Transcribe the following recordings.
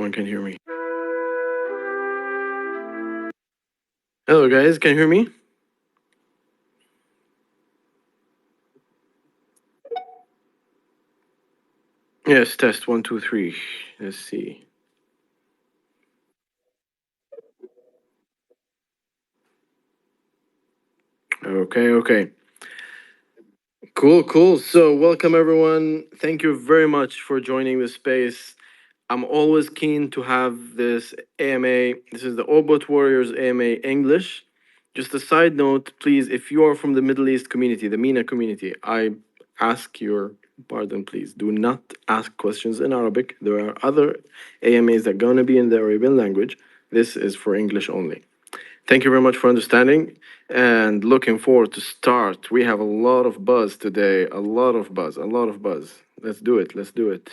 one can hear me. Hello, guys. Can you hear me? Yes, test one, two, three. Let's see. Okay, okay. Cool, cool. So, welcome everyone. Thank you very much for joining the space. I'm always keen to have this AMA. This is the OBOT Warriors AMA English. Just a side note, please, if you are from the Middle East community, the MENA community, I ask your pardon, please. Do not ask questions in Arabic. There are other AMAs that are going to be in the Arabian language. This is for English only. Thank you very much for understanding and looking forward to start. We have a lot of buzz today, a lot of buzz, a lot of buzz. Let's do it. Let's do it.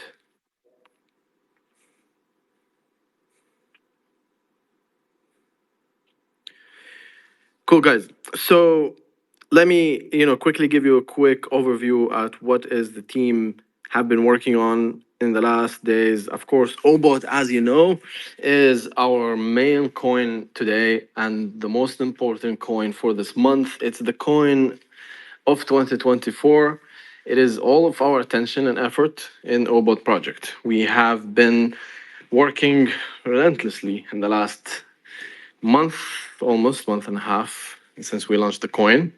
Cool, guys. So let me, quickly give you a quick overview at what is the team have been working on in the last days. Of course, OBOT, as you know, is our main coin today and the most important coin for this month. It's the coin of 2024. It is all of our attention and effort in OBOT project. We have been working relentlessly in the last month, almost month and a half since we launched the coin,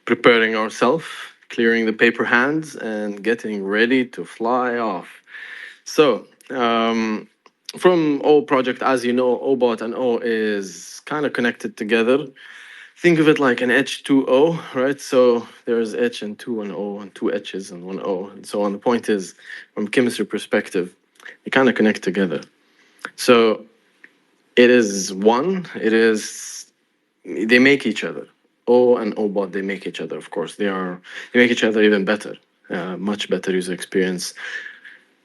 preparing ourselves, clearing the paper hands, and getting ready to fly off. So, from O project, as you know, OBOT and O is kind of connected together. Think of it like an H2O, right? So there's H and two and O and two H's and one O and so on. The point is, from chemistry perspective, they kind of connect together. So it is one. It is they make each other. O and OBOT, they make each other. Of course, they make each other even better, much better user experience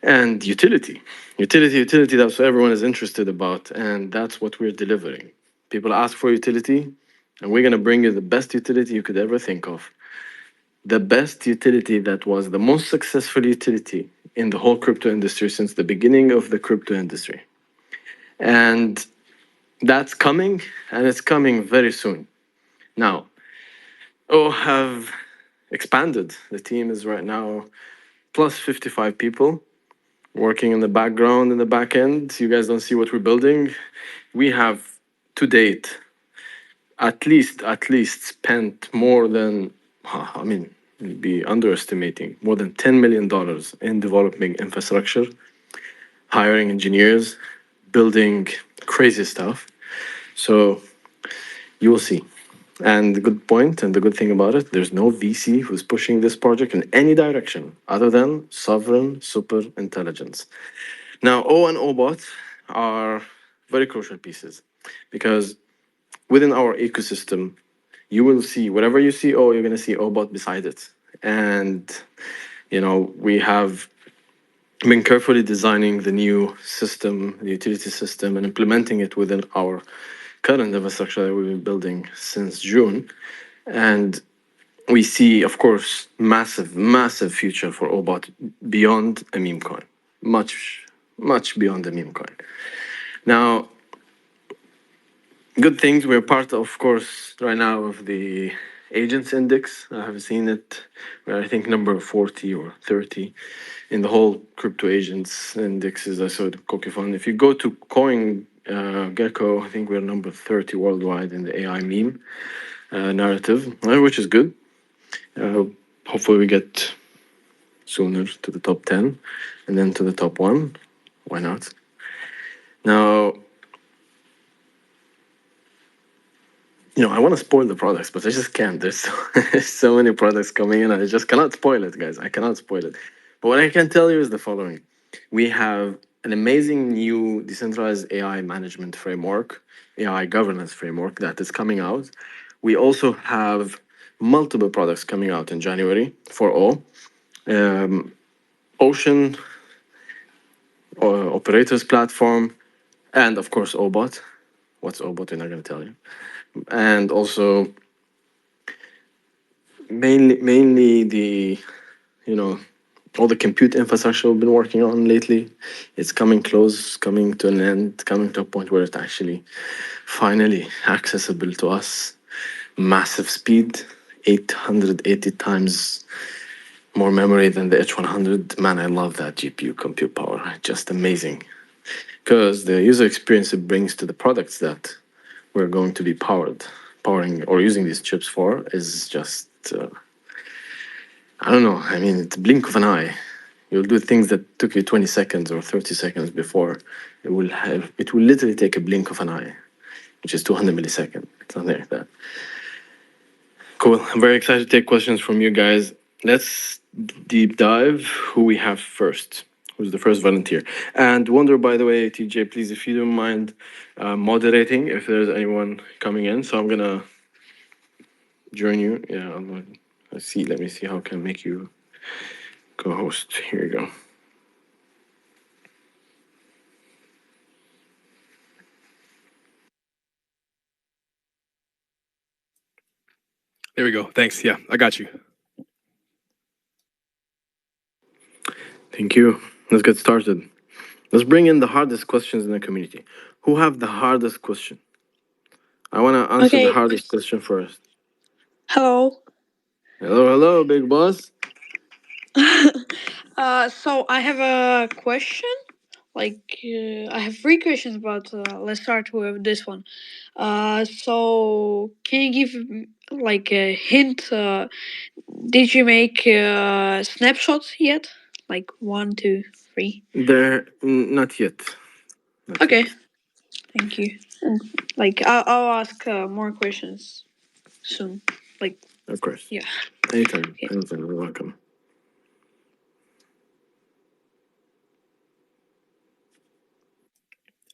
and utility. Utility. That's what everyone is interested about, and that's what we're delivering. People ask for utility, and we're gonna bring you the best utility you could ever think of. The best utility that was the most successful utility in the whole crypto industry since the beginning of the crypto industry. And that's coming, and it's coming very soon. Now, have expanded. The team is right now plus 55 people working in the background in the back end. You guys don't see what we're building. We have to date at least spent more than I mean, we'd be underestimating more than $10 million in developing infrastructure, hiring engineers, building crazy stuff. So you will see. And the good point and the good thing about it, there's no VC who's pushing this project in any direction other than sovereign super intelligence. Now, O and OBOT are very crucial pieces because within our ecosystem, you will see whatever you see O, you're going to see OBOT beside it. And, we have been carefully designing the new system, the utility system, and implementing it within our current infrastructure that we've been building since June. And we see, of course, massive future for OBOT beyond a meme coin, much beyond the meme coin. Now, good things. We're part, of course, right now of the agents index. I have seen it. We're, I think, number 40 or 30 in the whole crypto agents indexes. I saw the Kokifon. If you go to Coin Gecko, I think we're number 30 worldwide in the AI meme narrative, which is good. Hopefully, we get sooner to the top 10 and then to the top one. Why not? Now, I want to spoil the products, but I just can't. There's so many products coming in. I just cannot spoil it, guys. I cannot spoil it. But what I can tell you is the following. We have an amazing new decentralized AI management framework, AI governance framework that is coming out. We also have multiple products coming out in January for all. Ocean, operators platform, and of course OBOT. What's OBOT? We're not going to tell you. And also mainly the all the compute infrastructure we've been working on lately, it's coming close, coming to an end, coming to a point where it's actually finally accessible to us. Massive speed, 880 times more memory than the H100. Man, I love that GPU compute power. Just amazing. Because the user experience it brings to the products that we're going to be powering or using these chips for is just, I don't know. I mean, it's a blink of an eye. You'll do things that took you 20 seconds or 30 seconds before. It will literally take a blink of an eye, which is 200 milliseconds, something like that. Cool. I'm very excited to take questions from you guys. Let's deep dive who we have first. Who's the first volunteer? And Wonder, by the way, TJ, please, if you don't mind moderating if there's anyone coming in. So I'm gonna join you. Yeah, let's see. Let me see how I can make you co-host. Here you go. There we go. Thanks. Yeah, I got you. Thank you. Let's get started. Let's bring in the hardest questions in the community. Who have the hardest question? I want to answer the hardest question first. Hello. Hello, big boss. So I have a question. I have three questions, but let's start with this one. So can you give like a hint? Did you make snapshots yet? Like 1, 2, 3. Not yet. Okay. Thank you. I'll ask more questions soon. Of course. Yeah. Anytime. Okay. Anytime. You're welcome.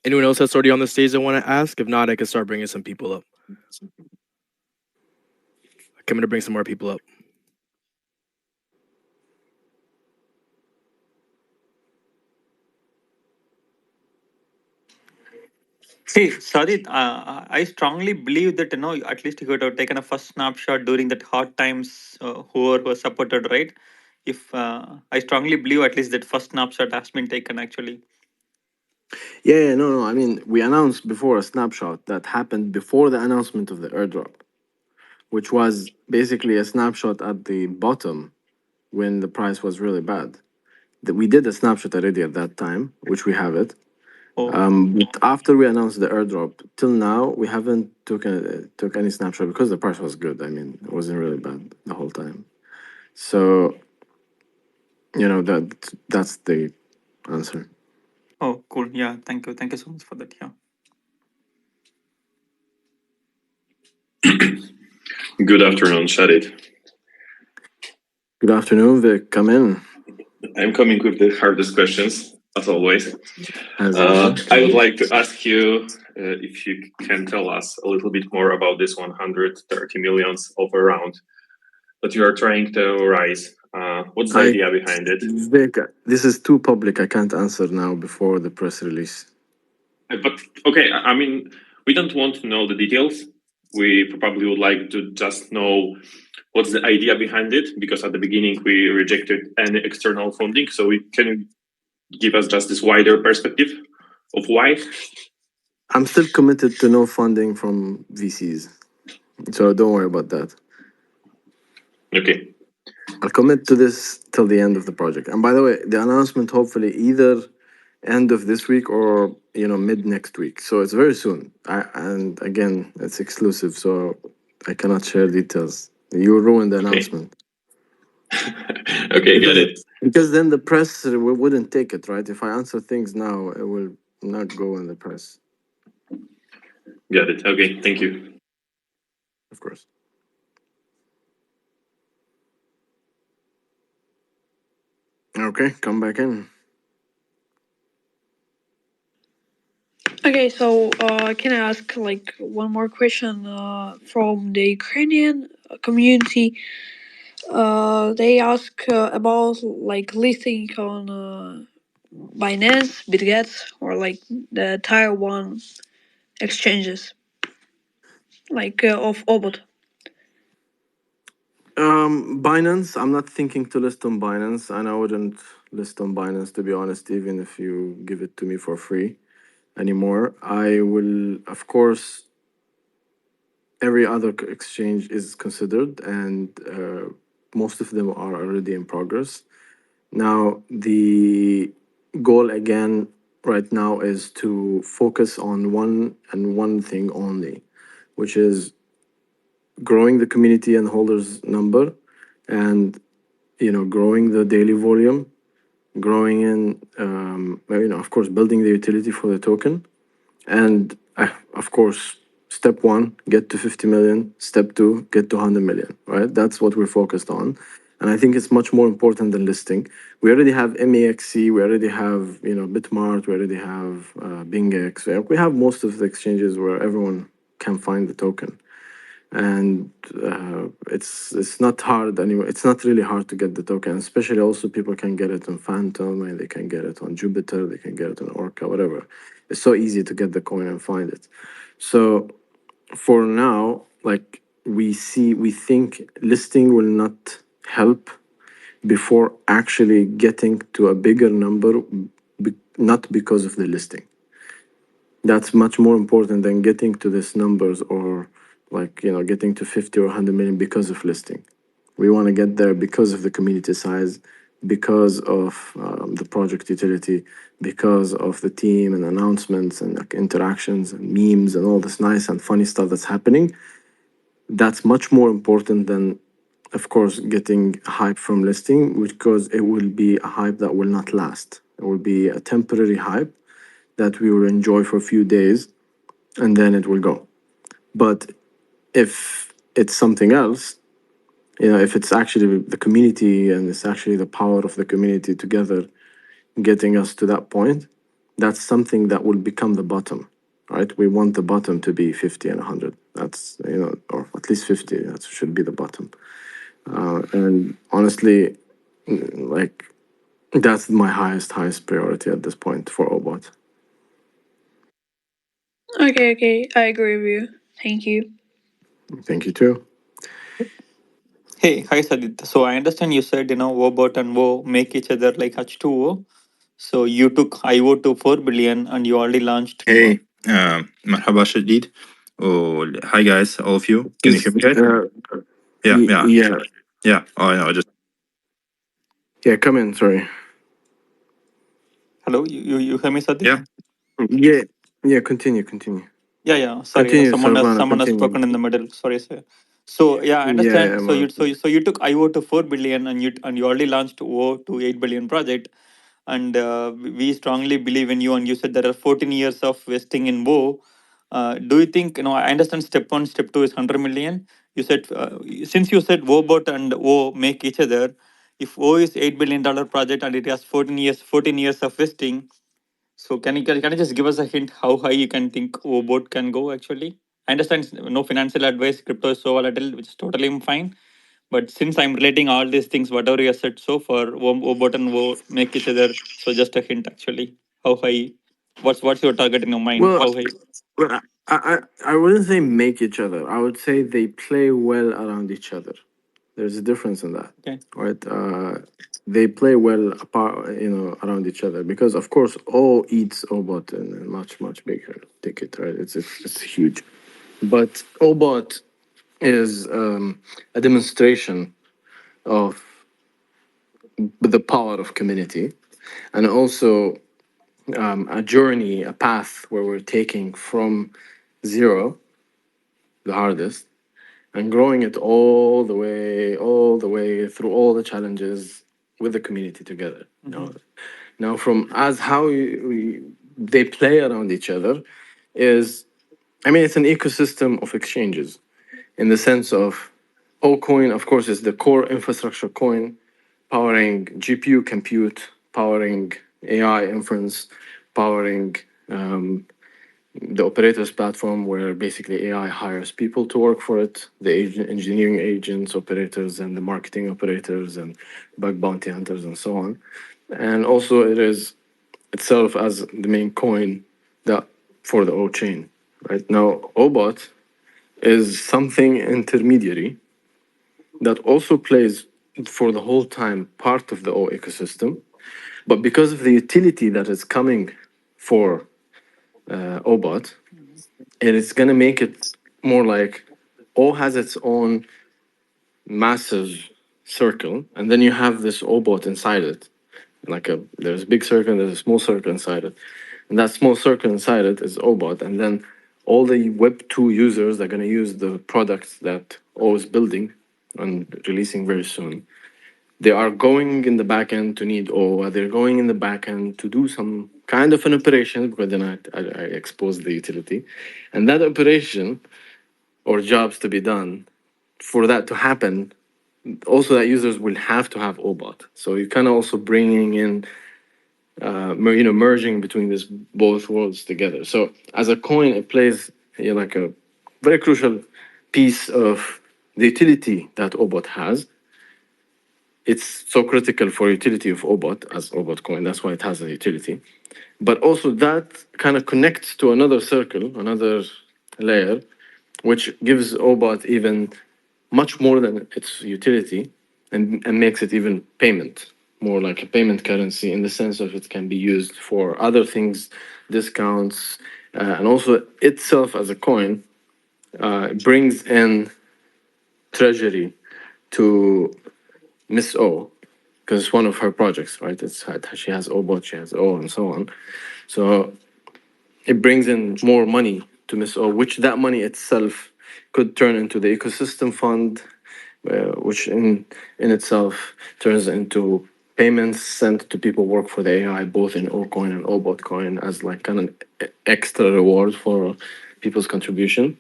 Anyone else that's already on the stage that want to ask? If not, I can start bringing some people up. I'm going to bring some more people up. See, Shadid, I strongly believe that at least you could have taken a first snapshot during that hard times. Whoever was supported, right? If I strongly believe at least that first snapshot has been taken actually. Yeah, no. I mean, we announced before a snapshot that happened before the announcement of the airdrop, which was basically a snapshot at the bottom when the price was really bad. We did a snapshot already at that time, which we have it. Oh, But after we announced the airdrop, till now we haven't took any snapshot because the price was good. I mean, it wasn't really bad the whole time. So that's the answer. oh, cool. Yeah, thank you. Thank you so much for that. Yeah. Good afternoon, Shadid. Good afternoon, Vic. Come in. I'm coming with the hardest questions, as always. As usual. I would like to ask you if you can tell us a little bit more about this 130 millions of a round that you are trying to raise. What's the idea behind it? Vic, this is too public. I can't answer now before the press release. But okay, I mean, we don't want to know the details. We probably would like to just know what's the idea behind it, because at the beginning we rejected any external funding. So can you give us just this wider perspective of why? I'm still committed to no funding from VCs, so don't worry about that. Okay. I'll commit to this till the end of the project. And by the way, the announcement hopefully either end of this week or mid next week. So it's very soon. And again, it's exclusive, so I cannot share details. You ruined the announcement. Okay, got it. Because then the press wouldn't take it, right? If I answer things now, it will not go in the press. Got it. Okay, thank you. Of course. Okay, come back in. Okay, so can I ask one more question from the Ukrainian community? They ask about listing on Binance, Bitget, or the Tier 1 exchanges, of OBOT. Binance. I'm not thinking to list on Binance, and I wouldn't list on Binance, to be honest, even if you give it to me for free anymore. I will, of course, every other exchange is considered, and most of them are already in progress. Now, the goal again right now is to focus on one and one thing only, which is growing the community and holders number, and growing the daily volume, growing in of course building the utility for the token, and of course step one, get to 50 million. Step two, get to 100 million. Right, that's what we're focused on, and I think it's much more important than listing. We already have MEXC, we already have Bitmart, we already have BingX. We have most of the exchanges where everyone can find the token, and it's not hard anyway. It's not really hard to get the token, especially also people can get it on Phantom, and they can get it on Jupiter, they can get it on Orca, whatever. It's so easy to get the coin and find it. So for now, like we think listing will not help before actually getting to a bigger number, not because of the listing. That's much more important than getting to these numbers, or getting to 50 or 100 million because of listing. We want to get there because of the community size, because of the project utility, because of the team and announcements and like interactions and memes and all this nice and funny stuff that's happening. That's much more important than, of course, getting hype from listing, because it will be a hype that will not last. It will be a temporary hype that we will enjoy for a few days, and then it will go. But if it's something else, if it's actually the community and it's actually the power of the community together getting us to that point, that's something that will become the bottom, right? We want the bottom to be 50 and 100. That's, or at least 50. That should be the bottom. And honestly, like, that's my highest priority at this point for OBOT. Okay, I agree with you. Thank you. Thank you too. Hey, hi Sadit. So I understand you said OBOT and O make each other like H2O. So you took IO to 4 billion and you already launched. Hey, مرحبا شديد. Oh, hi guys, all of you. Can you hear me, guys? Yeah. Yeah. Oh, no, just Yeah, come in. Sorry. Hello, you hear me, Sadit? Yeah. Continue. Yeah. Sorry, Continue, someone has Continue. spoken in the middle. Sorry, sir. So yeah, I understand. Yeah, So you took IO to 4 billion and you already launched O to 8 billion project, and we strongly believe in you. And you said there are 14 years of vesting in WO. Do you think I understand step one, step two is 100 million. You said since you said WOBOT and O make each other. If O is $8 billion project and it has 14 years of vesting, so can you just give us a hint how high you can think OBOT can go actually? I understand no financial advice, crypto is so volatile, which is totally fine. But since I'm relating all these things, whatever you have said so far, OBOT and O make each other. So just a hint actually. How high? What's your target in your mind? well, How high? well, I wouldn't say make each other. I would say they play well around each other. There's a difference in that, Okay. right? They play well apart, around each other, because of course O eats OBOT in a much bigger ticket, right? It's huge, but OBOT is a demonstration of the power of community, and also a journey, a path where we're taking from zero, the hardest, and growing it all the way through all the challenges with the community together. Now, from as how they play around each other is, I mean, it's an ecosystem of exchanges, in the sense of Coin, of course, is the core infrastructure coin, powering GPU compute, powering AI inference, powering the operators platform, where basically AI hires people to work for it, the engineering agents, operators, and the marketing operators, and bug bounty hunters, and so on. And also, it is itself as the main coin that for the O chain. Right now, OBOT is something intermediary that also plays for the whole time part of the O ecosystem, but because of the utility that is coming for OBOT, it is going to make it more like O has its own massive circle, and then you have this OBOT inside it. There's a big circle, and there's a small circle inside it, and that small circle inside it is OBOT, and then all the Web2 users are going to use the products that O is building and releasing very soon. They are going in the backend to need O. They're going in the backend to do some kind of an operation, because then I expose the utility, and that operation or jobs to be done, for that to happen, also that users will have to have OBOT. So you're kind of also bringing in, merging between this both worlds together. So as a coin, it plays like a very crucial piece of the utility that OBOT has. It's so critical for utility of OBOT as OBOT coin. That's why it has a utility. But also that kind of connects to another circle, another layer, which gives OBOT even much more than its utility, and makes it even payment, more like a payment currency, in the sense of it can be used for other things, discounts, and also itself as a coin brings in treasury to Miss O, because it's one of her projects, right? She has OBOT, she has O, and so on. So it brings in more money to Miss O, which that money itself could turn into the ecosystem fund, which in itself turns into payments sent to people who work for the AI, both in O coin and OBOT coin, as like kind of extra reward for people's contribution.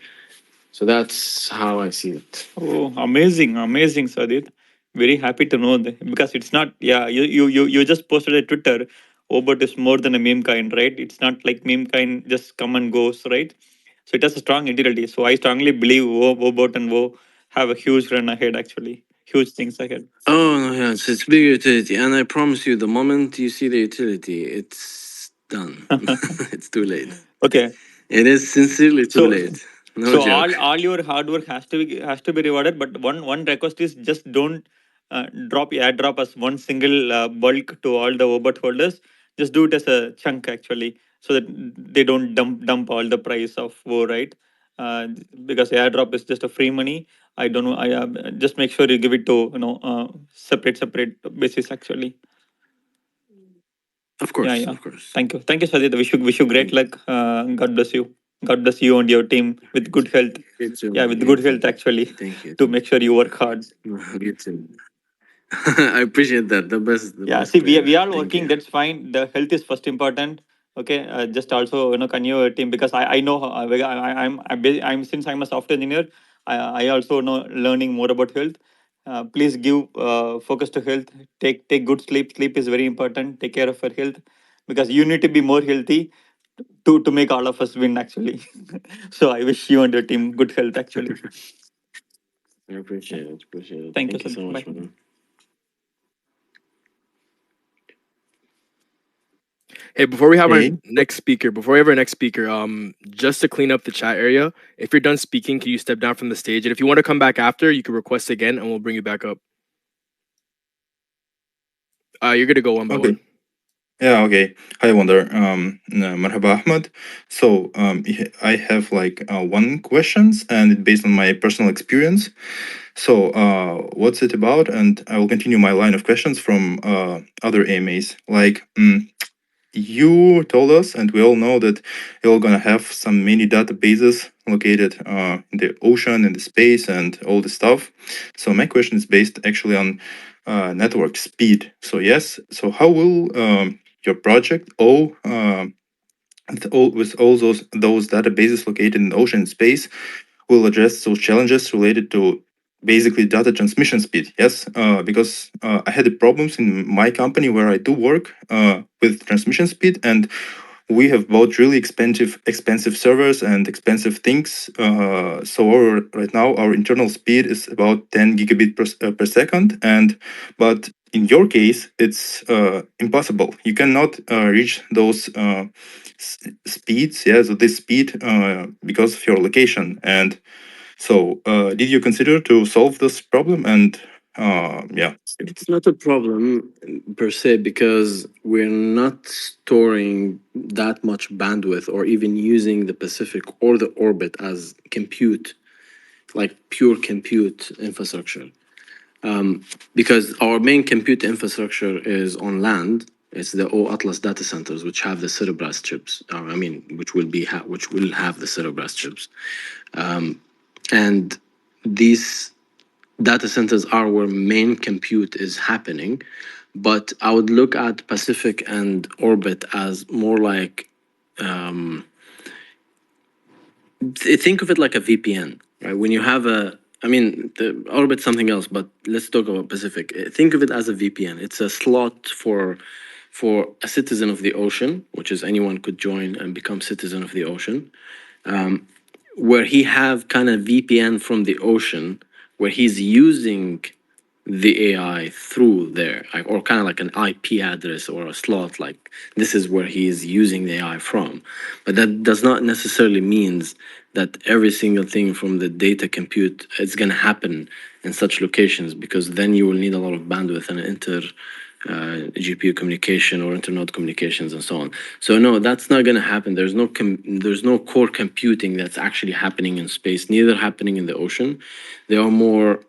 So that's how I see it. Oh, amazing, amazing, Sadid. Very happy to know that, because it's not. Yeah, you just posted a Twitter. OBOT is more than a meme kind, right? It's not like meme kind just come and goes, right? So it has a strong utility. So I strongly believe OBOT and Wo have a huge run ahead. Actually, huge things ahead. Oh no, yeah, it's big utility, and I promise you, the moment you see the utility, it's done. It's too late. Okay. It is sincerely too late. No so joke. all your hard work has to be rewarded. But one request is, just don't drop as one single bulk to all the OBOT holders. Just do it as a chunk, actually, so that they don't dump all the price of Wo, right? Because airdrop is just a free money. I don't know. I just make sure you give it to separate basis, actually. Of course, Yeah. of course. Thank you, Sajid. Wish you great luck. God bless you. God bless you and your team with good health. Yeah, with good health, actually. Thank you. To make sure you work hard. You too. I appreciate that. The best. Yeah, best see, player. we are Thank working. you. That's fine. The health is first important. Okay, just also can you team, because I know I'm since I'm a software engineer. I also know learning more about health. Please give focus to health. Take good sleep. Sleep is very important. Take care of your health, because you need to be more healthy to make all of us win, actually. So I wish you and your team good health, actually. I appreciate it. Thank you, Thank you so Sajid. much, Bye. man. Hey, before we have Hey. our next speaker, just to clean up the chat area, if you're done speaking, can you step down from the stage? And if you want to come back after, you can request again, and we'll bring you back up. You're gonna go one by Okay. one. Yeah, okay. Hi, Wonder. Marhaba, Ahmed. So, I have like one questions, and it's based on my personal experience. So, what's it about? And I will continue my line of questions from other AMAs. Like, you told us, and we all know that you're gonna have some many databases located in the ocean, in the space, and all this stuff. So my question is based actually on network speed. So yes, so how will your project with all those databases located in the ocean and space will address those challenges related to basically data transmission speed? Yes, because I had the problems in my company where I do work with transmission speed, and we have bought really expensive servers and expensive things. So right now our internal speed is about 10 gigabit per second, but in your case it's impossible. You cannot reach those speeds. Yeah, so this speed because of your location. And So, did you consider to solve this problem? And yeah, It's not a problem per se because we're not storing that much bandwidth or even using the Pacific or the orbit as compute, like pure compute infrastructure. Because our main compute infrastructure is on land. It's the O Atlas data centers, which have the Cerebras chips. Which will have the Cerebras chips, and these data centers are where main compute is happening. But I would look at Pacific and Orbit as more like, think of it like a VPN, right? When you have the Orbit's something else, but let's talk about Pacific. Think of it as a VPN. It's a slot for a citizen of the ocean, which is anyone could join and become citizen of the ocean, where he have kind of VPN from the ocean, where he's using the AI through there, or kind of like an IP address or a slot. Like this is where he is using the AI from, but that does not necessarily means that every single thing from the data compute is going to happen in such locations, because then you will need a lot of bandwidth and GPU communication or internode communications and so on. So no, that's not going to happen. There's no core computing that's actually happening in space, neither happening in the ocean. They are more,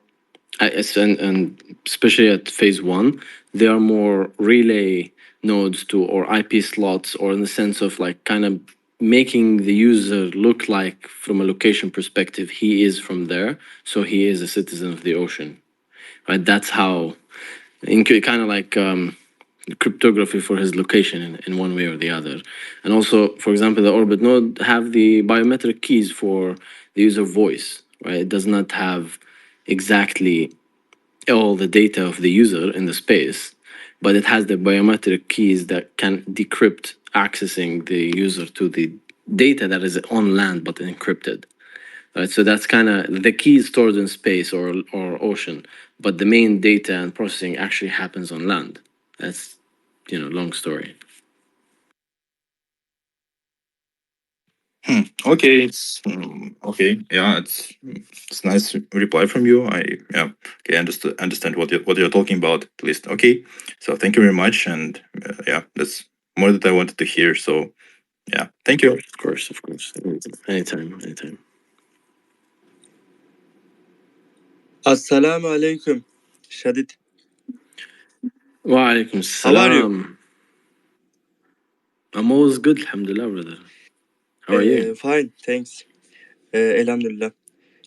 and especially at phase one, there are more relay nodes to, or IP slots, or in the sense of like kind of making the user look like from a location perspective he is from there, so he is a citizen of the ocean, right? That's how, kind of like cryptography for his location in one way or the other. And also, for example, the orbit node have the biometric keys for the user voice, right? It does not have exactly all the data of the user in the space, but it has the biometric keys that can decrypt accessing the user to the data that is on land but encrypted. Right, so that's kind of the key is stored in space or ocean, but the main data and processing actually happens on land. That's, long story. okay, okay, yeah, it's nice reply from you. Okay, understand what you're talking about at least. Okay, so thank you very much, and yeah, that's more that I wanted to hear. So yeah, thank you. Of course. Anytime. Assalamu alaikum, Shadid. Wa alaikum How are you? salam. I'm always good, alhamdulillah, brother. How are you? Fine, thanks. Alhamdulillah.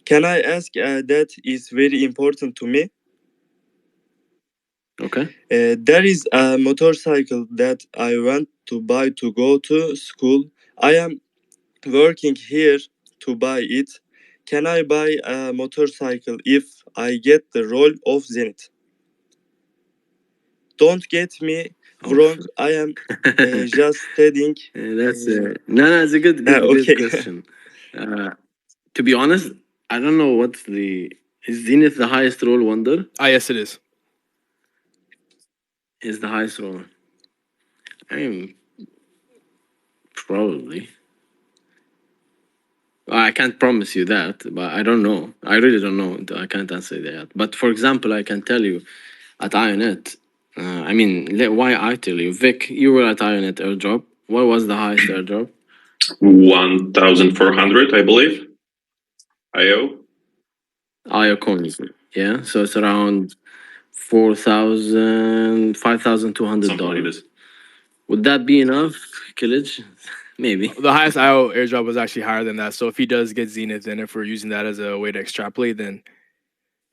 Can I ask that is very important to me? Okay. There is a motorcycle that I want to buy to go to school. I am working here to buy it. Can I buy a motorcycle if I get the role of Zenit? Don't get me wrong. I am just studying. That's no, it's a good Okay. question. To be honest, I don't know what's is Zenith the highest roll wonder? Yes, it is. Is the highest roll? I mean, probably. I can't promise you that, but I don't know. I really don't know. I can't answer that. But for example, I can tell you at Ionet. Why I tell you, Vic, you were at Ionet airdrop. What was the highest airdrop? 1,400, I believe. IO. IO coins. Yeah, so it's around $5,200. Would that be enough, Killage? Maybe. The highest IO airdrop was actually higher than that. So if he does get Zenith, and if we're using that as a way to extrapolate, then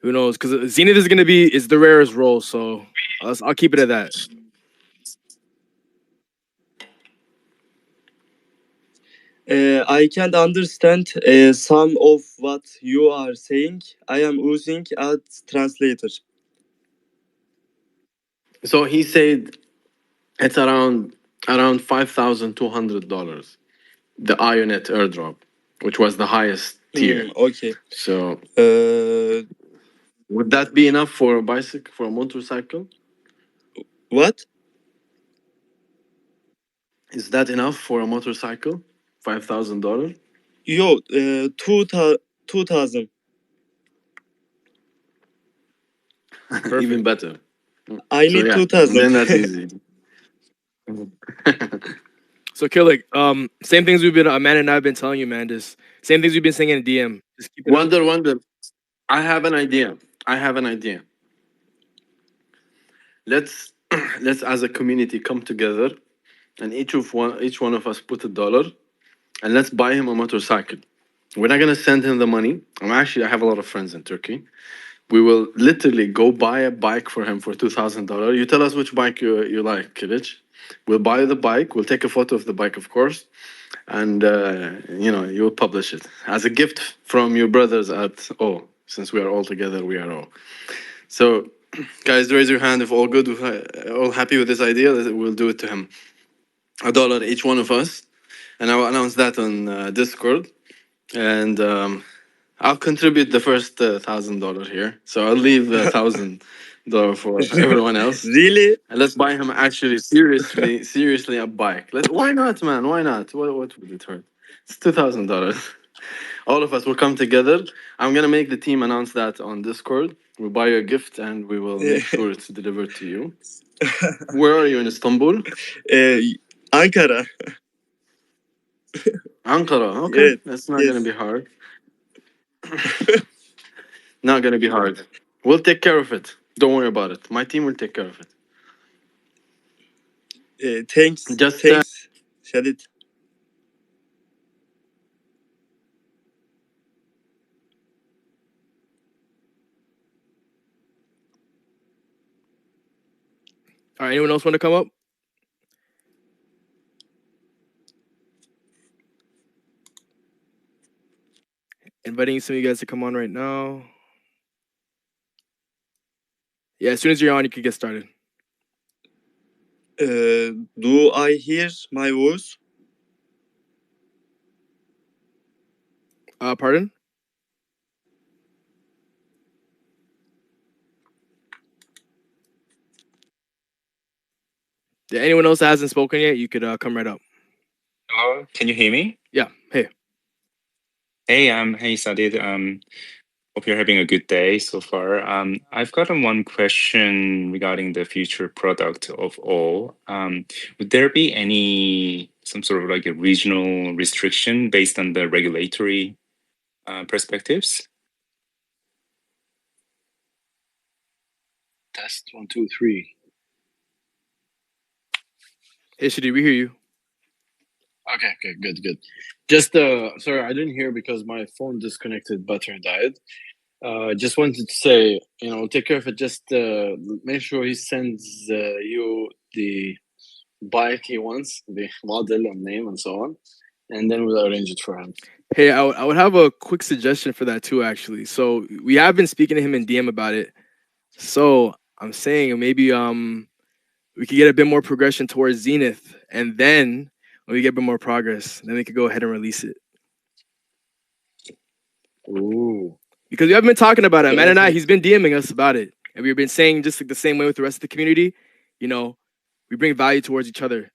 who knows? Because Zenith is the rarest roll. So I'll keep it at that. I can't understand some of what you are saying. I am using a translator. So he said it's around $5,200. The Ionet airdrop, which was the highest tier. Okay. So Uh, would that be enough for a bicycle, for a motorcycle? what? Is that enough for a motorcycle? $5,000? Yo, 2000. Even better. I need yeah, 2000. then that's easy. So Killick, same things we've been Amanda and I've been telling you, man. Just same things we've been saying in DM. Just keep it up. Wonder. I have an idea. Let's as a community come together, and each one of us put $1, and let's buy him a motorcycle. We're not gonna send him the money. I have a lot of friends in Turkey. We will literally go buy a bike for him for $2,000. You tell us which bike you like, Kilic. We'll buy the bike. We'll take a photo of the bike, of course, and you'll publish it as a gift from your brothers at O. Since we are all together, we are O. So, guys, raise your hand if all good, all happy with this idea. We'll do it to him. $1 each one of us, and I'll announce that on Discord. And I'll contribute the first $1,000 here. So I'll leave $1,000 for everyone else. Really? And let's buy him actually seriously a bike. Why not, man? Why not? What would it hurt? It's $2,000. All of us will come together. I'm gonna make the team announce that on Discord. We'll buy you a gift and we will make sure it's delivered to you. Where are you, in Istanbul? Ankara. Ankara. Okay, Yes, that's not yes. gonna be hard. Not gonna be hard. We'll take care of it. Don't worry about it. My team will take care of it. Thanks. Thanks, Shadid. All right, anyone else want to come up? Inviting some of you guys to come on right now. Yeah, as soon as you're on, you can get started. Do I hear my voice? Pardon? Yeah, anyone else that hasn't spoken yet, you could come right up. Hello, can you hear me? Yeah. Hey. Hey, Shadid. Hope you're having a good day so far. I've got one question regarding the future product of all. Would there be some sort of like a regional restriction based on the regulatory perspectives? Test 1, 2, 3. Hey, Shadid, we hear you. Okay, good. Just sorry, I didn't hear because my phone disconnected, battery died. Just wanted to say, take care of it. Just make sure he sends you the bike he wants, the model and name and so on, and then we'll arrange it for him. Hey, I would have a quick suggestion for that too, actually. So we have been speaking to him in DM about it. So I'm saying maybe we could get a bit more progression towards Zenith, and then when we get a bit more progress, then we could go ahead and release it. Ooh. Because we haven't been talking about it. Man and I, he's been DMing us about it. And we've been saying just like the same way with the rest of the community, we bring value towards each other.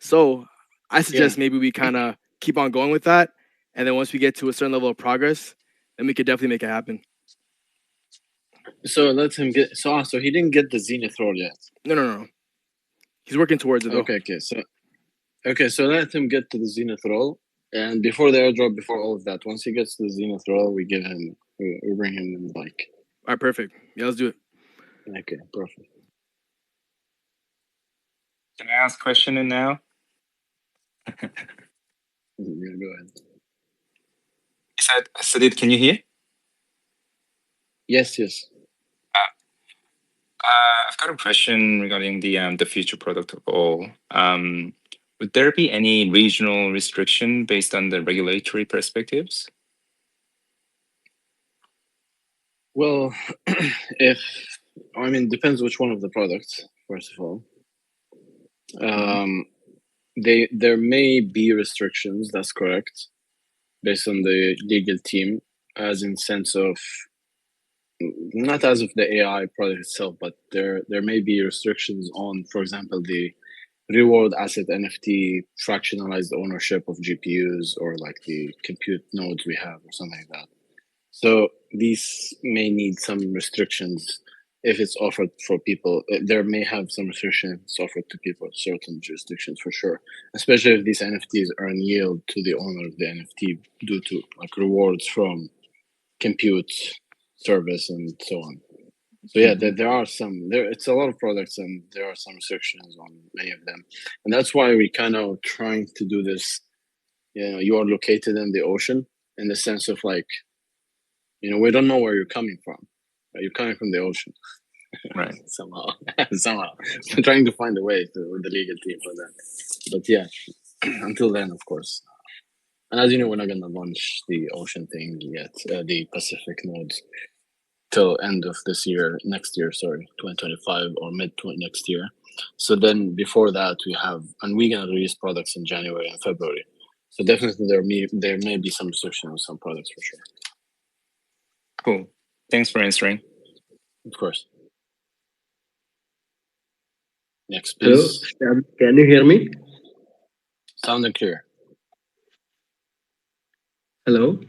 So I suggest maybe we kind of keep on going with that. And then once we get to a certain level of progress, then we could definitely make it happen. So let him get. So he didn't get the Zenith role yet. No. He's working towards it though. Okay. So let him get to the Zenith role, and before the airdrop, before all of that, once he gets to the Zenith role, we bring him in the bike. All right, perfect. Yeah, let's do it. Okay, perfect. Can I ask a question now? Yeah, go ahead. Shadid, can you hear? Yes. I've got a question regarding the future product of all. Would there be any regional restriction based on the regulatory perspectives? Well, depends which one of the products. First of all, there may be restrictions. That's correct, based on the legal team, as in sense of not as of the AI product itself, but there may be restrictions on, for example, the reward asset NFT fractionalized ownership of GPUs or like the compute nodes we have or something like that. So these may need some restrictions if it's offered for people. There may have some restrictions offered to people in certain jurisdictions for sure, especially if these NFTs earn yield to the owner of the NFT due to like rewards from compute service and so on. So yeah, there are some. It's a lot of products, and there are some restrictions on many of them, and that's why we kind of trying to do this. You are located in the ocean, in the sense of like, we don't know where you're coming from. You're coming from the ocean, Right. somehow. I'm trying to find a way with the legal team for that. But yeah, until then, of course. And as you know, we're not gonna launch the ocean thing yet, the Pacific nodes, till end of next year, 2025 or mid next year. So then before that we're gonna release products in January and February. So definitely there may be some restrictions on some products for sure. Cool. Thanks for answering. Of course. Next, Hello, please. can you hear me? Sound and clear. Hello.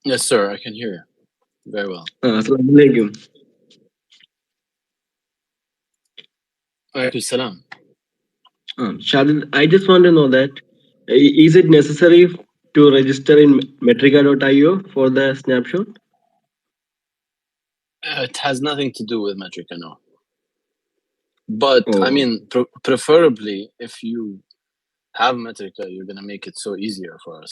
Yes, sir. I can hear you very well. Assalamualaikum. Alaikum salam. Shadid, I just want to know that is it necessary to register in metrica.io for the snapshot? It has nothing to do with Metrica, no. But I mean, preferably if you have Metrica, you're gonna make it so easier for us.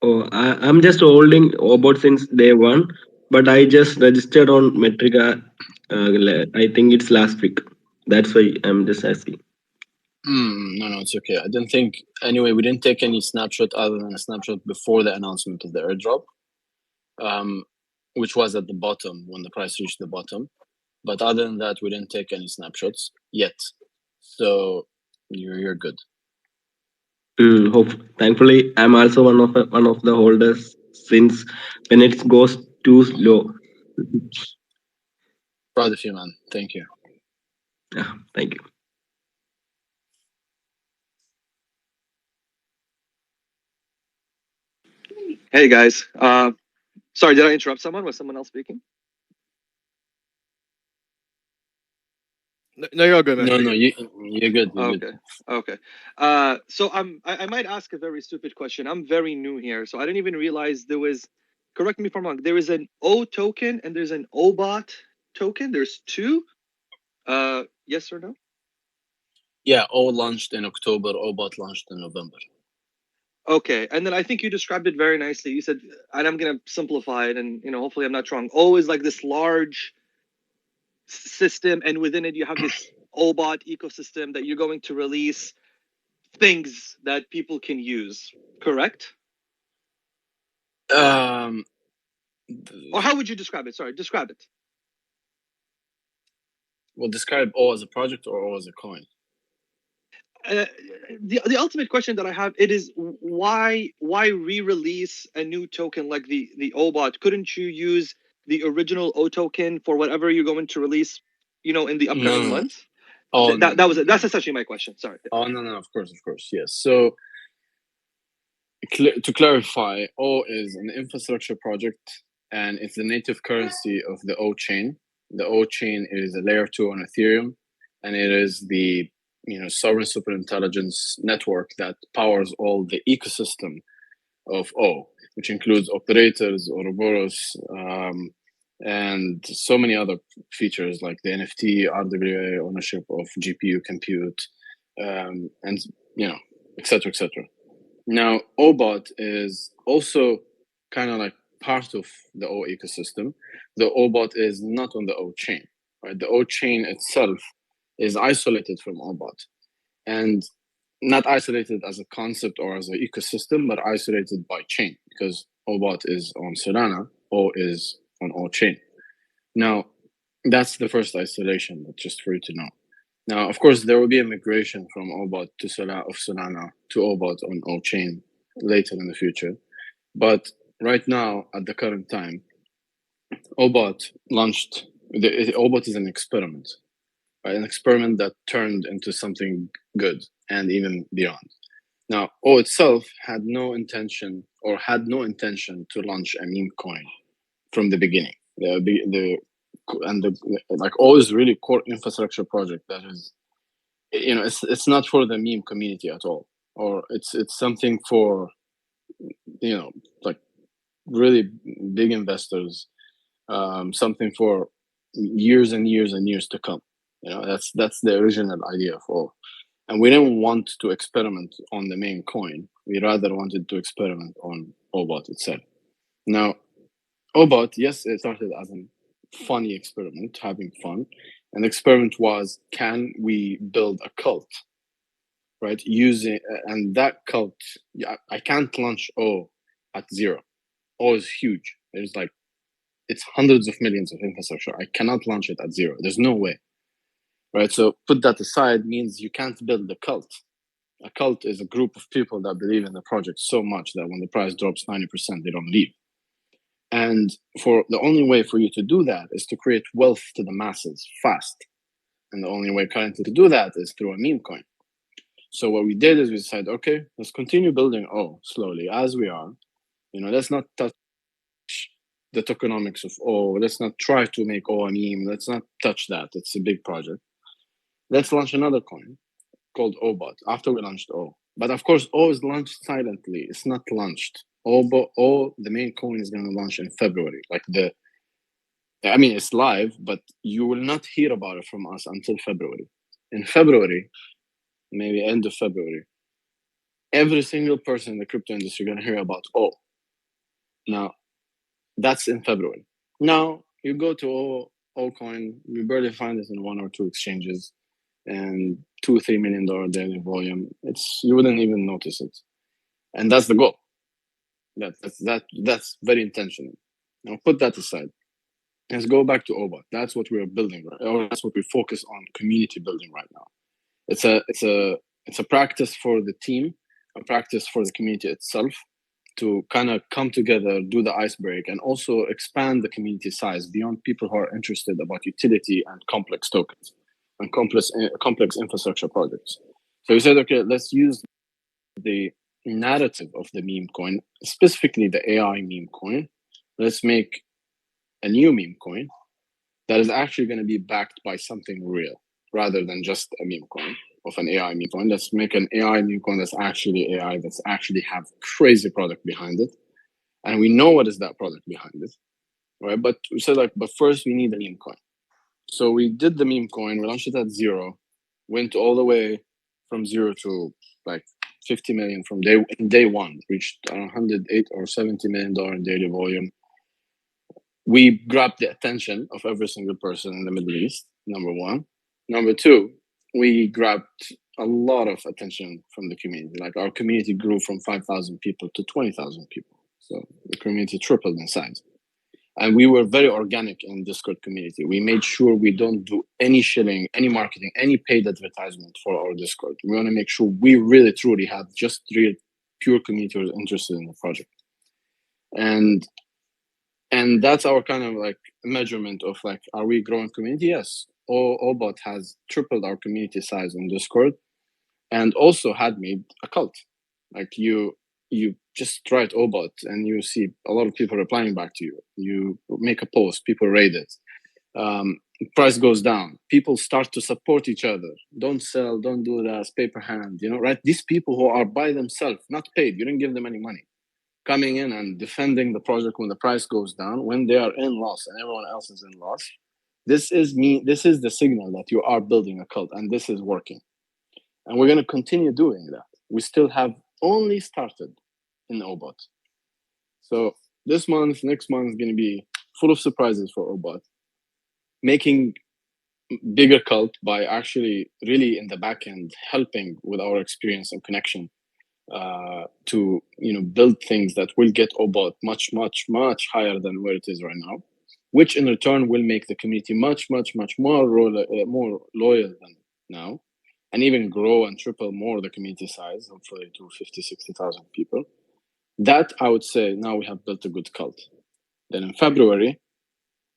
I'm just holding OBOT since day one, but I just registered on Metrica. I think it's last week. That's why I'm just asking. No, it's okay. I didn't think. Anyway, we didn't take any snapshot other than a snapshot before the announcement of the airdrop, which was at the bottom when the price reached the bottom. But other than that, we didn't take any snapshots yet. So you're good. Thankfully, I'm also one of the holders since when it goes too low. Proud of you, man. Thank you. Yeah, thank you. Hey guys, sorry, did I interrupt someone? Was someone else speaking? No, you're all good, man. No, you're good. Okay. So I might ask a very stupid question. I'm very new here, so I didn't even realize there was. Correct me if I'm wrong. There is an O token and there's an OBOT token. There's two. Yes or no? Yeah, O launched in October. OBOT launched in November. Okay, and then I think you described it very nicely. You said, and I'm gonna simplify it, and hopefully I'm not wrong. O is like this large system, and within it you have this OBOT ecosystem that you're going to release things that people can use. Correct? Or how would you describe it? Sorry, describe it. Well, describe O as a project or O as a coin. The ultimate question that I have is why re-release a new token like the OBOT? Couldn't you use the original O token for whatever you're going to release, in the upcoming months? That's essentially my question. Sorry. Oh no, of course, yes. So to clarify, O is an infrastructure project, and it's the native currency of the O chain. The O chain is a layer 2 on Ethereum, and it is the sovereign superintelligence network that powers all the ecosystem of O, which includes operators, Ouroboros, and so many other features like the NFT, RWA, ownership of GPU compute, and etc. Now, OBOT is also kind of like part of the O ecosystem. The OBOT is not on the O chain, right? The O chain itself is isolated from OBOT, and not isolated as a concept or as an ecosystem, but isolated by chain, because OBOT is on Solana, O is on O chain. Now, that's the first isolation, but just for you to know. Now, of course, there will be a migration from OBOT to Solana to OBOT on O chain later in the future. But right now, at the current time, OBOT launched. OBOT is an experiment, right? An experiment that turned into something good and even beyond. Now, O itself had no intention to launch a meme coin from the beginning. Like O is really core infrastructure project that is, it's not for the meme community at all, or it's something for like really big investors, something for years and years and years to come. That's the original idea of O. And we didn't want to experiment on the main coin. We rather wanted to experiment on OBOT itself. Now, OBOT, yes, it started as a funny experiment, having fun. And the experiment was, can we build a cult, right? And that cult, I can't launch O at zero. O is huge. It's hundreds of millions of infrastructure. I cannot launch it at zero. There's no way, right? So put that aside means you can't build a cult. A cult is a group of people that believe in the project so much that when the price drops 90%, they don't leave. And for the only way for you to do that is to create wealth to the masses fast. And the only way currently to do that is through a meme coin. So what we did is we decided, okay, let's continue building O slowly as we are. Let's not touch the tokenomics of O. Let's not try to make O a meme. Let's not touch that. It's a big project. Let's launch another coin called OBOT after we launched O. But of course, O is launched silently. It's not launched. O, the main coin, is going to launch in February. It's live, but you will not hear about it from us until February. In February, maybe end of February, every single person in the crypto industry is going to hear about O. Now, that's in February. Now, you go to O coin, you barely find it in one or two exchanges, and $2-3 million daily volume. You wouldn't even notice it, and that's the goal. That's very intentional. Now put that aside. Let's go back to OBOT. That's what we're building, or that's what we focus on community building right now. It's a practice for the team, a practice for the community itself to kind of come together, do the ice break, and also expand the community size beyond people who are interested about utility and complex tokens and complex infrastructure projects. So we said, okay, let's use the narrative of the meme coin, specifically the AI meme coin. Let's make a new meme coin that is actually going to be backed by something real rather than just a meme coin of an AI meme coin. Let's make an AI meme coin that's actually AI, that's actually have crazy product behind it. And we know what is that product behind it, right? But we said but first we need a meme coin. So we did the meme coin, we launched it at zero, went all the way from zero to 50 million from day one, reached around 108 or $70 million in daily volume. We grabbed the attention of every single person in the Middle East, number one. Number two, we grabbed a lot of attention from the community. Our community grew from 5,000 people to 20,000 people. So the community tripled in size. And we were very organic in Discord community. We made sure we don't do any shilling, any marketing, any paid advertisement for our Discord. We want to make sure we really, truly have just real, pure community who is interested in the project. And that's our kind of measurement of are we growing community? Yes. OBOT has tripled our community size on Discord and also had made a cult. You just write OBOT and you see a lot of people replying back to you. You make a post, people rate it. Price goes down. People start to support each other. Don't sell, don't do that, pay per hand, right? These people who are by themselves, not paid, you didn't give them any money, coming in and defending the project when the price goes down, when they are in loss and everyone else is in loss. This is the signal that you are building a cult and this is working. And we're going to continue doing that. We still have only started in OBOT. So this month, next month is going to be full of surprises for OBOT. Making bigger cult by actually really in the back end helping with our experience and connection to build things that will get OBOT much, much, much higher than where it is right now, which in return will make the community much, much, much more loyal than now, and even grow and triple more the community size, hopefully to 50,000-60,000 people. That I would say now we have built a good cult. Then in February,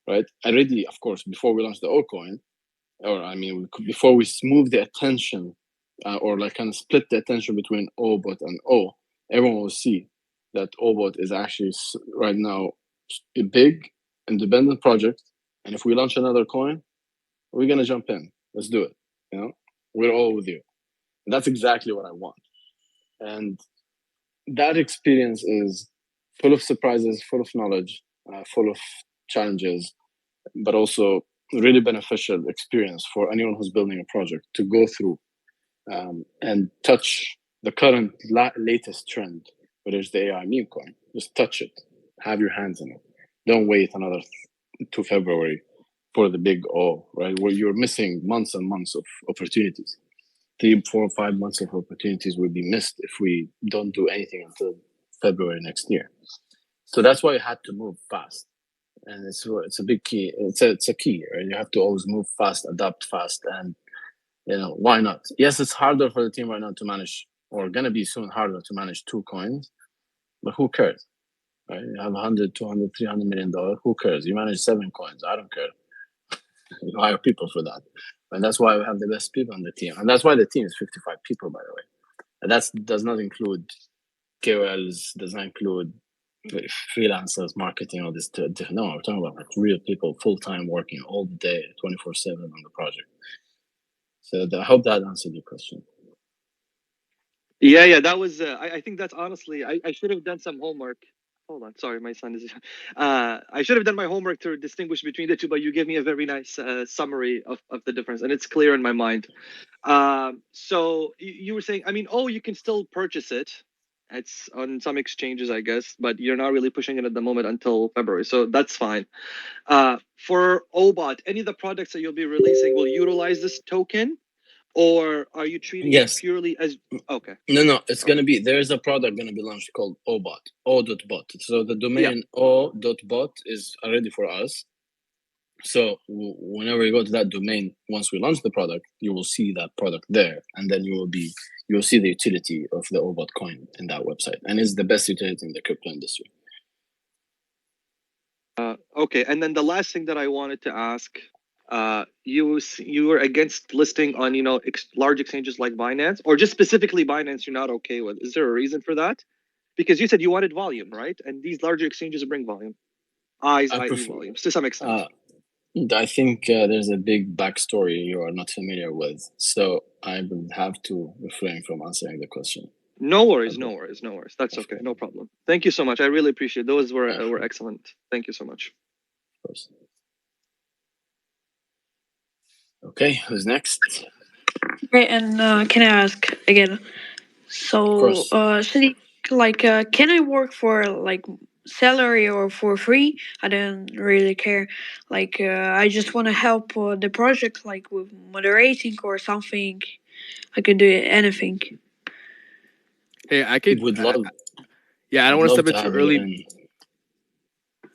right, already, of course, before we launched the O coin, before we smooth the attention or kind of split the attention between OBOT and O, everyone will see that OBOT is actually right now big independent project, and if we launch another coin, we're gonna jump in. Let's do it. You know, we're all with you. And that's exactly what I want. And that experience is full of surprises, full of knowledge, full of challenges, but also really beneficial experience for anyone who's building a project to go through and touch the current latest trend, whether it's the AI meme coin. Just touch it, have your hands in it. Don't wait another to February for the big O, right? Where you're missing months and months of opportunities. 3, 4, 5 months of opportunities will be missed if we don't do anything until February next year. So that's why you had to move fast, and it's a big key. It's a key, right? You have to always move fast, adapt fast, and why not? Yes, it's harder for the team right now to manage, or gonna be soon harder to manage 2 coins, but who cares, right? You have 100, 200, 300 million dollars. Who cares? You manage 7 coins. I don't care. You hire people for that. And that's why we have the best people on the team. And that's why the team is 55 people, by the way. And that does not include KOLs, does not include freelancers, marketing, all this. No, we're talking about like real people, full-time working all the day, 24/7 on the project. So I hope that answered your question. Yeah, that was. I think that's honestly. I should have done some homework. Hold on, sorry, my son is. I should have done my homework to distinguish between the two, but you gave me a very nice summary of the difference, and it's clear in my mind. So you were saying, I mean, you can still purchase it. It's on some exchanges, I guess, but you're not really pushing it at the moment until February, so that's fine. For OBOT, any of the products that you'll be releasing will utilize this token, or are you treating it purely as okay? No, it's gonna be, there's a product gonna be launched called OBOT, O.bot. So the domain O.bot is already for us. So whenever you go to that domain, once we launch the product, you will see that product there, and then you'll see the utility of the OBOT coin in that website, and it's the best utility in the crypto industry. Okay, and then the last thing that I wanted to ask, you were against listing on large exchanges like Binance, or just specifically Binance you're not okay with. Is there a reason for that? Because you said you wanted volume, right? And these larger exchanges bring volume. I.e. volumes to some extent. I think there's a big backstory you are not familiar with, so I will have to refrain from answering the question. No worries. That's okay, no problem. Thank you so much. I really appreciate it. Those were excellent. Thank you so much. Of course. Okay, who's next? Okay, and can I ask again? So, Shadid, can I work for salary or for free? I don't really care. I just want to help the project, with moderating or something. I could do anything. Hey, I could. Would love. I don't want to step in too early.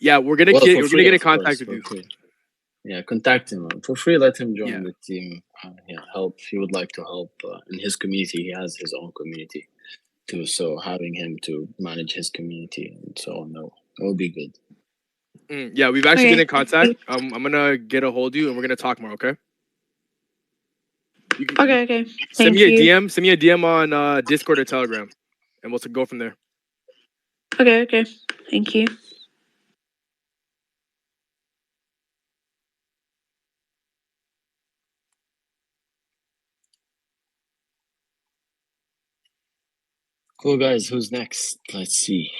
Yeah, we're gonna get in contact with you. Free. Yeah, contact him for free. Let him join the team. Help. He would like to help in his community. He has his own community too. So having him to manage his community and so on, that would be good. Yeah, we've actually been in contact. I'm gonna get a hold of you and we're gonna talk more. Okay. Okay. Send me a DM. Send me a DM on Discord or Telegram, and we'll go from there. Okay. Thank you. Cool, guys. Who's next? Let's see.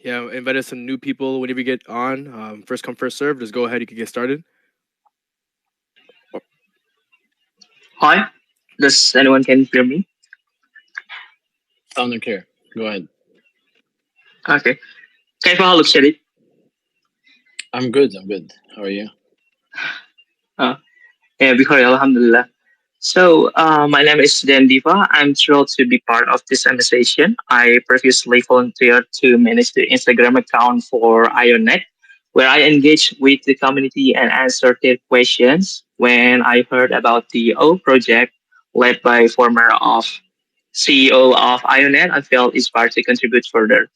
Yeah, invited some new people. Whenever you get on, first come, first serve. Just go ahead. You can get started. Hi, does anyone can hear me? Sound clear. Go ahead. Okay. كيف حالك شديد؟ I'm good. How are you? بخير alhamdulillah. So, my name is Dan Diva. I'm thrilled to be part of this conversation. I previously volunteered to manage the Instagram account for IONET, where I engaged with the community and answered their questions. When I heard about the O project led by former CEO of IONET, I felt inspired to contribute further.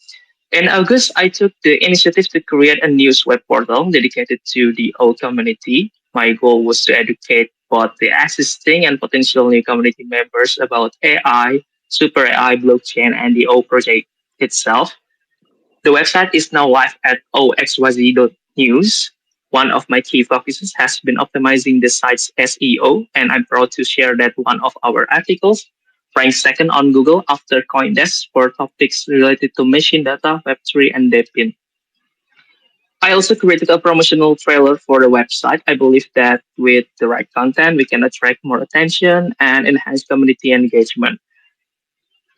In August, I took the initiative to create a news web portal dedicated to the O community. My goal was to educate both the existing and potential new community members about AI, Super AI, blockchain, and the O project itself. The website is now live at oxyz.news. One of my key focuses has been optimizing the site's SEO, and I'm proud to share that one of our articles ranked second on Google after CoinDesk for topics related to machine data, Web3, and Debian. I also created a promotional trailer for the website. I believe that with the right content, we can attract more attention and enhance community engagement.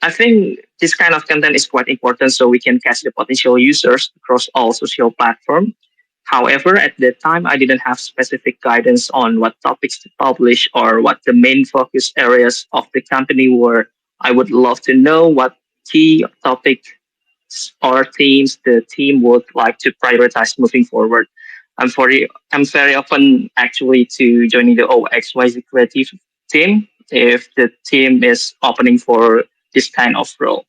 I think this kind of content is quite important so we can catch the potential users across all social platforms. However, at that time, I didn't have specific guidance on what topics to publish or what the main focus areas of the company were. I would love to know what key topics or themes the team would like to prioritize moving forward. I'm very open actually to joining the OXYZ creative team if the team is opening for this kind of role.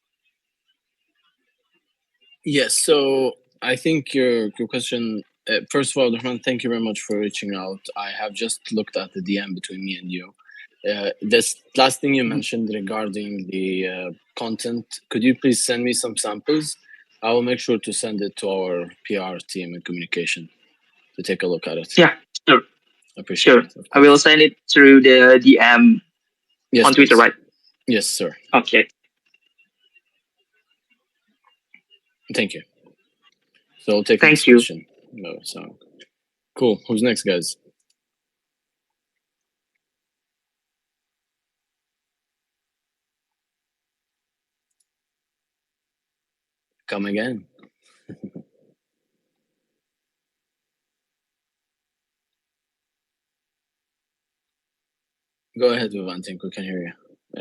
Yes, so I think your question. First of all, Rahman, thank you very much for reaching out. I have just looked at the DM between me and you. This last thing you mentioned regarding the content, could you please send me some samples? I will make sure to send it to our PR team and communication to take a look at it. Yeah, sure. Appreciate Sure. it. of I will course. send it through the DM Yes, on Twitter, please. right? Yes, sir. Okay. Thank you. So I'll take the Thank you. discussion. No, so cool. Who's next, guys? Come again. Go ahead, Vivan. I think we can hear you.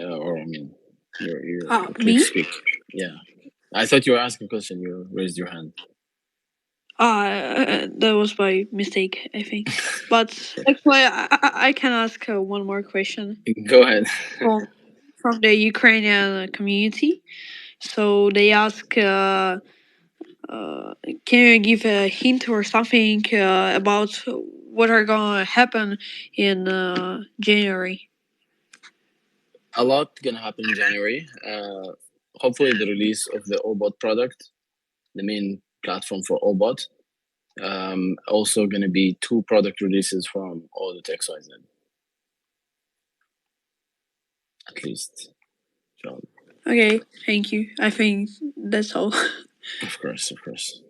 Or I mean, you're okay Me? to speak. Yeah. I thought you were asking a question. You raised your hand. That was my mistake, I think. But actually, I can ask one more question Go ahead. from the Ukrainian community. So they ask, can you give a hint or something about what are gonna happen in January? A lot gonna happen in January. Hopefully, the release of the OBOT product, the main platform for OBOT. Also gonna be 2 product releases from OBOT.xyz. At least. So, Okay, thank you. I think that's all. of course, of course.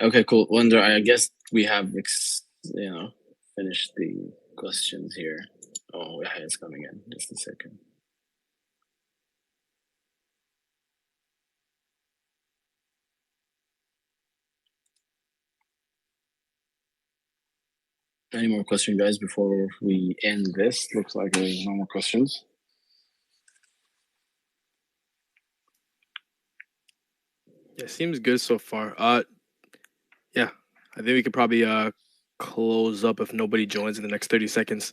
Okay, cool. Wonder, I guess we have finished the questions here. Oh, yeah, it's coming in. Just a second. Any more questions, guys, before we end this? Looks like there's no more questions. Yeah, seems good so far. Yeah, I think we could probably close up if nobody joins in the next 30 seconds.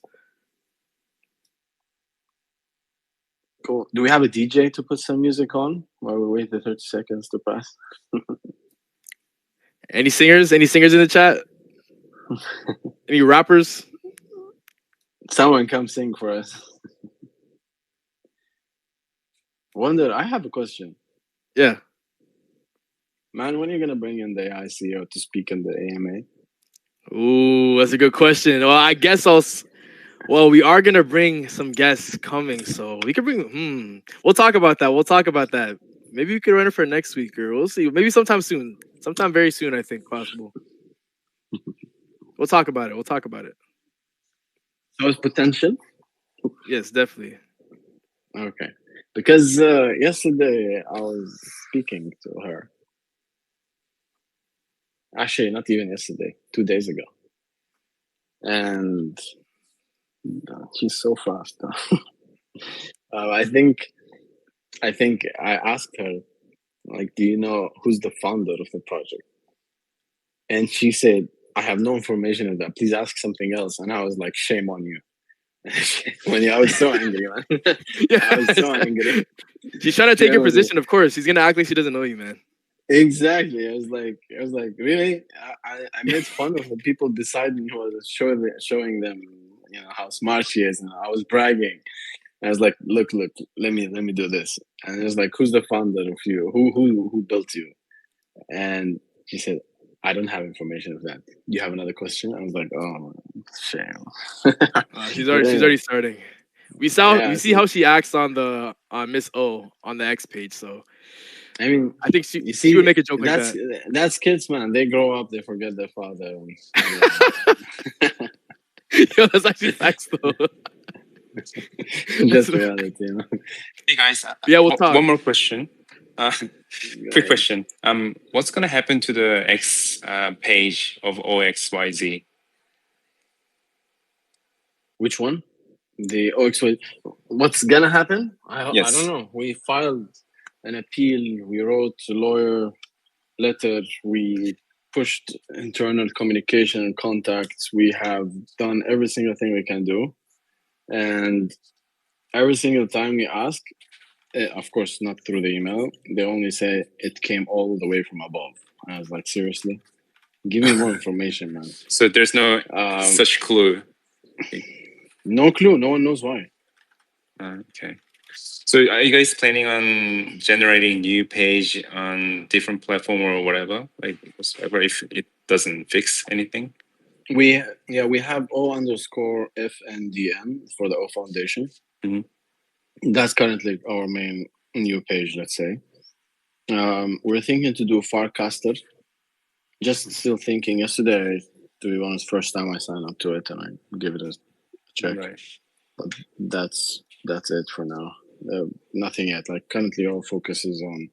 Cool. Do we have a DJ to put some music on while we wait the 30 seconds to pass? Any singers? Any singers in the chat? Any rappers? Someone come sing for us. Wonder, I have a question. Yeah. Man, when are you going to bring in the ICO to speak in the AMA? Ooh, that's a good question. Well, I guess well, we are gonna bring some guests coming, so we could bring. We'll talk about that. We'll talk about that. Maybe we could run it for next week, or we'll see. Maybe sometime soon. Sometime very soon, I think possible. We'll talk about it. We'll talk about it. So it's potential? Yes, definitely. Okay. Because yesterday I was speaking to her. Actually, not even yesterday, 2 days ago. And she's so fast. I think I asked her, like, do you know who's the founder of the project? And she said, I have no information of that. Please ask something else. And I was like, shame on you. I was so angry, man. I was so angry. She's trying to take Yeah, your was position, of course. She's gonna act like she doesn't know you, man. Exactly. I was like, really? I made fun of the people beside me who was showing them, how smart she is, and I was bragging. I was like, look, let me do this. And it was like, who's the founder of you? Who built you? And she said, I don't have information of that. You have another question? I was like, oh, shame. She's already starting. We see how she acts on the Miss O on the X page. So I mean, I think she would make a joke like that's that. That's kids, man. They grow up, they forget their father. Yo, that's actually facts though. That's reality, Hey guys, yeah, we'll talk. One more question. Quick question. What's gonna happen to the X page of OXYZ? Which one? The OXY. What's gonna happen? I don't know. We filed an appeal. We wrote a lawyer letter. We pushed internal communication and contacts. We have done every single thing we can do, and every single time we ask, of course, not through the email. They only say it came all the way from above. I was like, seriously, give me more information, man. So there's no such clue. No clue. No one knows why. Okay. So are you guys planning on generating new page on different platform or whatever? Like whatsoever, if it doesn't fix anything? We have O_FNDM for the O Foundation. Mm-hmm. That's currently our main new page, let's say. We're thinking to do Farcaster. Just still thinking. Yesterday, to be honest, first time I signed up to it and I give it a check. Right. But that's it for now. Nothing yet. Like currently, our focus is on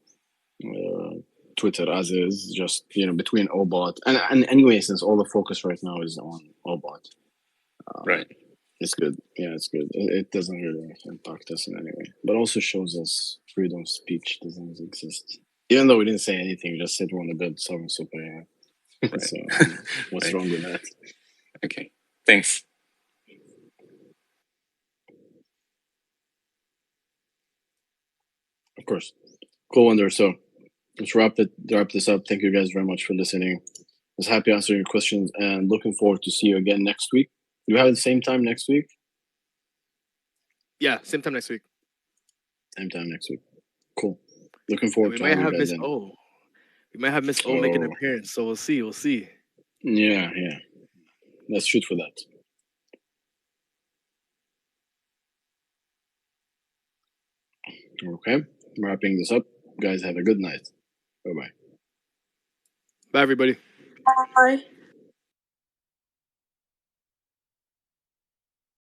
Twitter as is, just between OBOT and anyway, since all the focus right now is on OBOT. Right. It's good. Yeah, it's good. It doesn't really impact us in any way, but also shows us freedom of speech doesn't exist. Even though we didn't say anything, we just said we want to build sovereign super AI. Right. So what's wrong with that? Okay. Thanks. Of course. Cool, Wonder. So let's wrap this up. Thank you guys very much for listening. I was happy answering your questions and looking forward to see you again next week. You have the same time next week? Yeah, same time next week. Same time next week. Cool. Looking forward to having you guys Miss in. O. We might have Miss O make an appearance, so we'll see. Yeah. Let's shoot for that. Okay. Wrapping this up. Guys, have a good night. Bye-bye. Bye, everybody. Bye.